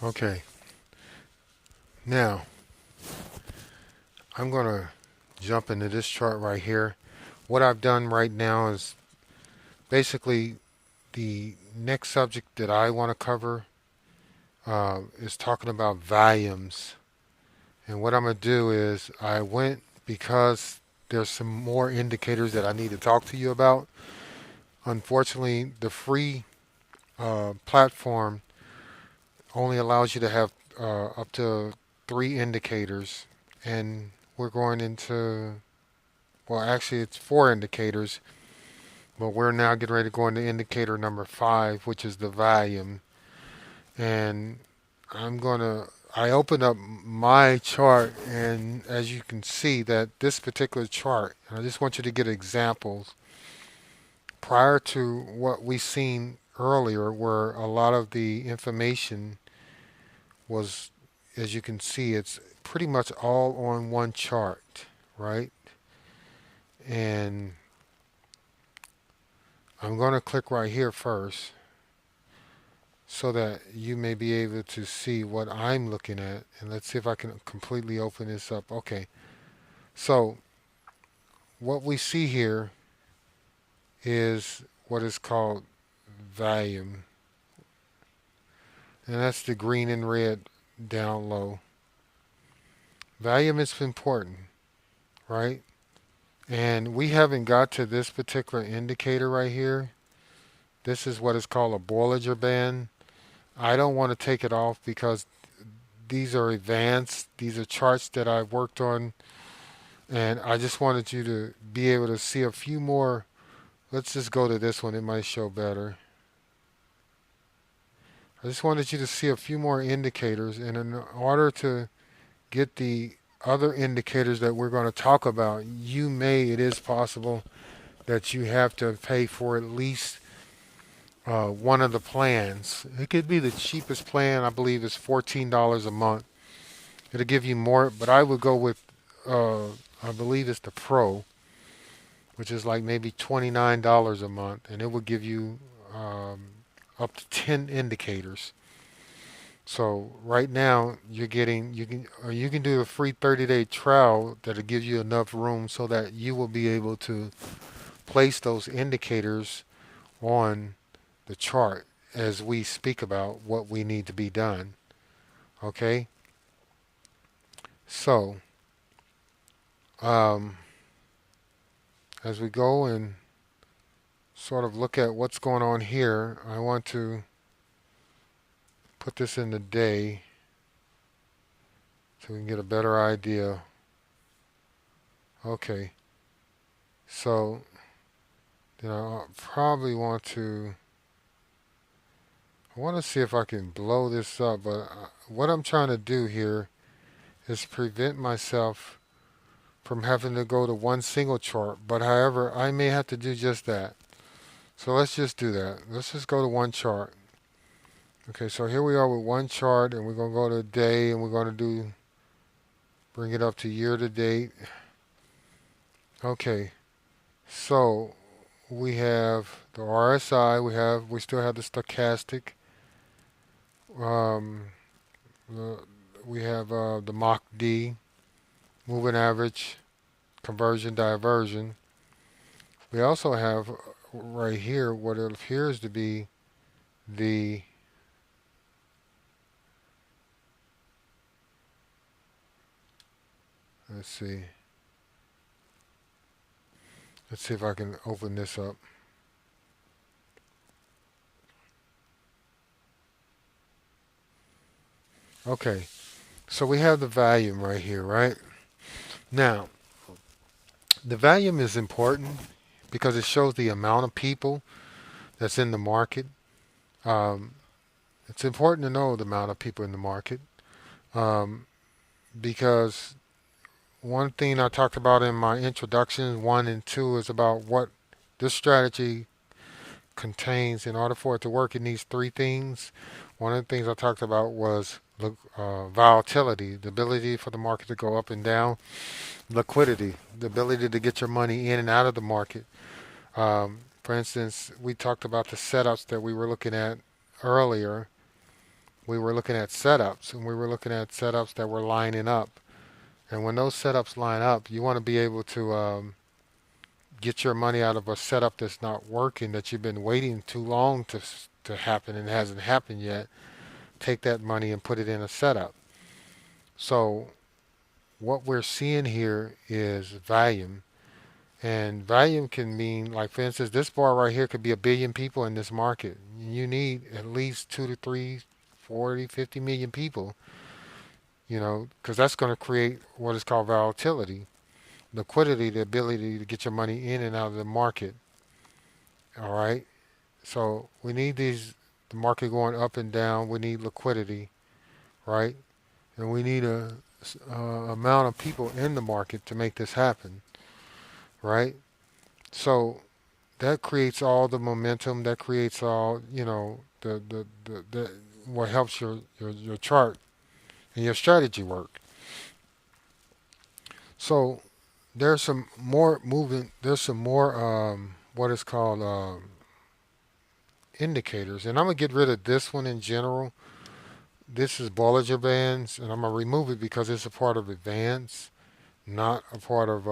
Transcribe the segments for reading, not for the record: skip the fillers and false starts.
Okay, now I'm going to jump into this chart right here. What I've done right now is basically the next subject that I want to cover is talking about volumes. And what I'm going to do is I went because there's some more indicators that I need to talk to you about. Unfortunately, the free platform only allows you to have up to three indicators, and we're going into, well, actually, it's four indicators, but we're now getting ready to go into indicator number five, which is the volume. And I opened up my chart, and as you can see, that this particular chart, I just want you to get examples prior to what we seen earlier, where a lot of the information was, as you can see, it's pretty much all on one chart, right? And I'm going to click right here first so that you may be able to see what I'm looking at. And let's see if I can completely open this up. Okay, so what we see here is what is called volume, and that's the green and red down low. Volume is important, right? And we haven't got to this particular indicator right here. This is what is called a Bollinger Band. I don't want to take it off because these are advanced. These are charts that I've worked on, and I just wanted you to be able to see a few more. Let's just go to this one. It might show better. I just wanted you to see a few more indicators, and in order to get the other indicators that we're going to talk about, it is possible that you have to pay for at least one of the plans. It could be the cheapest plan, I believe, is $14 a month. It'll give you more, but I would go with, I believe it's the Pro, which is like maybe $29 a month, and it will give you up to 10 indicators. So right now you're getting you can do a free 30-day trial that'll give you enough room so that you will be able to place those indicators on the chart as we speak about what we need to be done. Okay? So, um, as we go and sort of look at what's going on here, I want to put this in the day so we can get a better idea. Okay, so then I probably I want to see if I can blow this up, but what I'm trying to do here is prevent myself from having to go to one single chart. But however, I may have to do just that. So let's just do that. Let's just go to one chart. Okay, so here we are with one chart, and we're going to go to a day, and we're going to bring it up to year to date. Okay, so we have the RSI, we still have the stochastic, um, the, we have the Mach D, moving average, conversion, diversion. We also have right here what it appears to be the, let's see, let's see if I can open this up. Okay, so we have the volume right here, right? Now, the volume is important because it shows the amount of people that's in the market. Um, it's important to know the amount of people in the market um, because one thing I talked about in my introduction, one and two, is about what this strategy contains. In order for it to work, it needs three things. One of the things I talked about was volatility, the ability for the market to go up and down, liquidity, the ability to get your money in and out of the market. For instance, we talked about the setups that we were looking at earlier, we were looking at setups, and we were looking at setups that were lining up. And when those setups line up, you want to be able to get your money out of a setup that's not working, that you've been waiting too long to happen and it hasn't happened yet. Take that money and put it in a setup. So what we're seeing here is volume. And volume can mean, like for instance, this bar right here could be 1 billion people in this market. You need at least 2 to 3, 40, 50 million people, because that's going to create what is called volatility, liquidity, the ability to get your money in and out of the market. All right. So we need the market going up and down. We need liquidity, right? And we need a amount of people in the market to make this happen, right? So that creates all the momentum. That creates all, the what helps your chart and your strategy work. So there's some more movement. There's some more what is called indicators, and I'm gonna get rid of this one in general. This is Bollinger Bands, and I'm gonna remove it because it's a part of advance, not a part of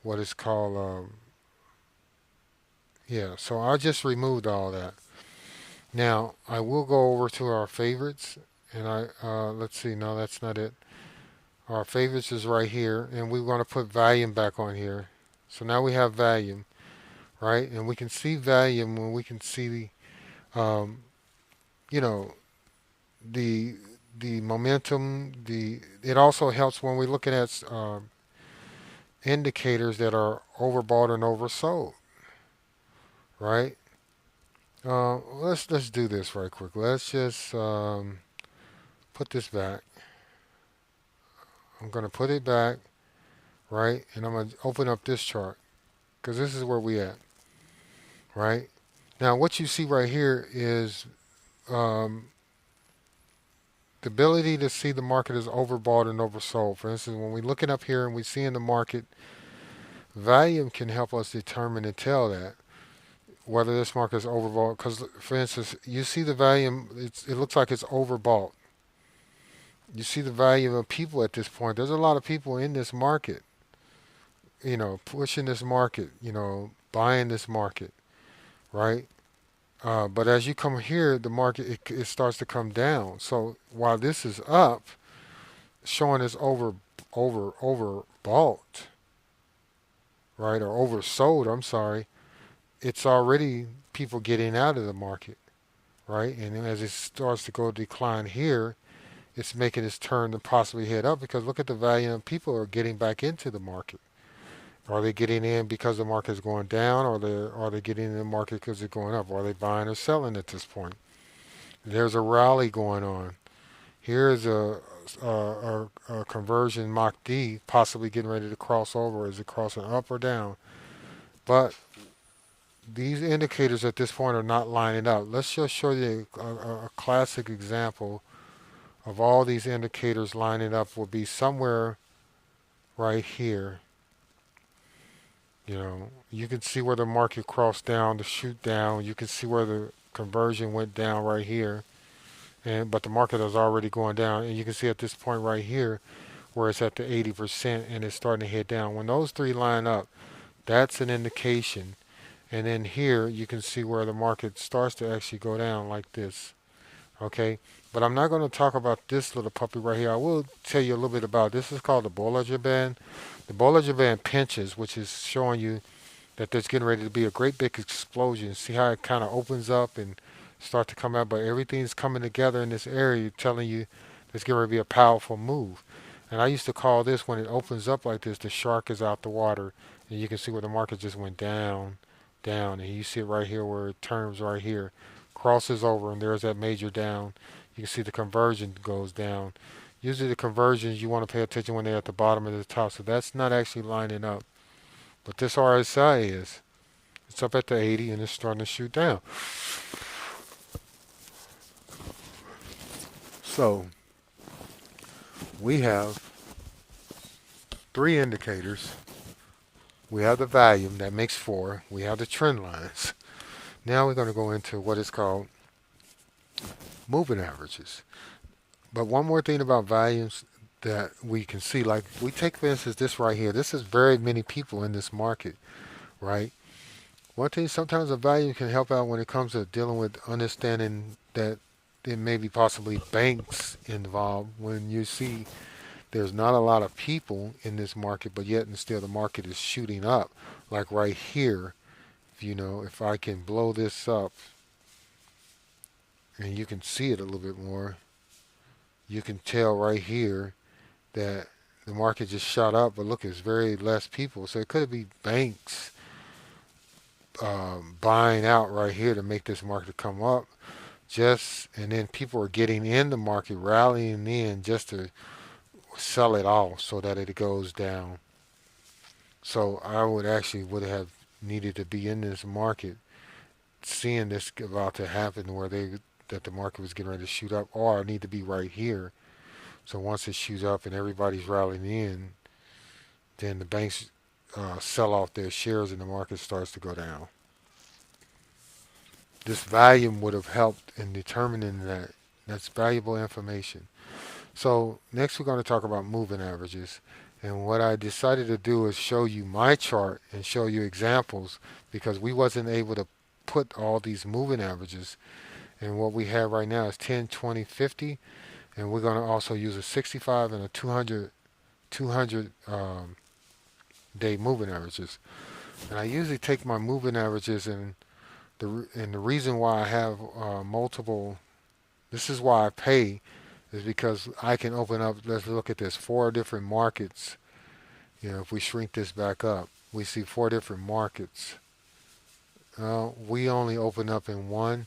what is called yeah. So I just removed all that. Now I will go over to our favorites, and let's see. No, that's not it. Our favorites is right here, and we want to put volume back on here. So now we have volume, right? And we can see volume when we can see um, you know, the the momentum. It also helps when we're looking at indicators that are overbought and oversold, right? Let's do this right quick. Let's just put this back. I'm gonna put it back, right? And I'm gonna open up this chart because this is where we at, right? Now what you see right here is um, the ability to see the market is overbought and oversold. For instance, when we're looking up here and we see in the market, volume can help us determine and tell that whether this market is overbought. Because, for instance, you see the volume, it looks like it's overbought. You see the volume of people at this point. There's a lot of people in this market, pushing this market, buying this market, right? But as you come here, the market it starts to come down. So while this is up, showing it's overbought, right, or oversold. I'm sorry. It's already people getting out of the market, right? And as it starts to go decline here, it's making its turn to possibly head up because look at the value of people are getting back into the market. Are they getting in because the market is going down, or are they getting in the market because it's going up? Are they buying or selling at this point? There's a rally going on. Here's a conversion Mach D possibly getting ready to cross over. Is it crossing up or down? But these indicators at this point are not lining up. Let's just show you a classic example of all these indicators lining up will be somewhere right here. You can see where the market crossed down to shoot down. You can see where the conversion went down right here. But the market is already going down. And you can see at this point right here where it's at the 80% and it's starting to head down. When those three line up, that's an indication. And then here you can see where the market starts to actually go down like this. Okay, but I'm not going to talk about this little puppy right here. I will tell you a little bit about this. Is called the Bollinger Band. The Bollinger Band pinches, which is showing you that there's getting ready to be a great big explosion. See how it kind of opens up and start to come out, but everything's coming together in this area, telling you there's going to be a powerful move. And I used to call this, when it opens up like this, the shark is out the water, and you can see where the market just went down, down, and you see it right here where it turns right here, crosses over, and there's that major down. You can see the conversion goes down. Usually the conversions you want to pay attention when they're at the bottom and the top, so that's not actually lining up. But this RSI is. It's up at the 80 and it's starting to shoot down. So we have three indicators. We have the volume, that makes four. We have the trend lines. Now we're going to go into what is called moving averages. But one more thing about volumes that we can see, like we take for instance this right here. This is very many people in this market, right? One thing sometimes a value can help out when it comes to dealing with understanding that there may be possibly banks involved when you see there's not a lot of people in this market, but yet and still the market is shooting up. Like right here, if I can blow this up and you can see it a little bit more, you can tell right here that the market just shot up, but look, it's very less people. So it could be banks buying out right here to make this market come up. And then people are getting in the market, rallying in just to sell it off so that it goes down. So I would have needed to be in this market, seeing this about to happen where that the market was getting ready to shoot up, or I need to be right here. So once it shoots up and everybody's rallying in, then the banks sell off their shares and the market starts to go down. This volume would have helped in determining that. That's valuable information. So next we're going to talk about moving averages. And what I decided to do is show you my chart and show you examples because we wasn't able to put all these moving averages. And what we have right now is 10, 20, 50. And we're going to also use a 65 and a 200 day moving averages. And I usually take my moving averages and the reason why I have multiple, this is why I pay, is because I can open up, let's look at this, 4 different markets. If we shrink this back up, we see 4 different markets. We only open up in one.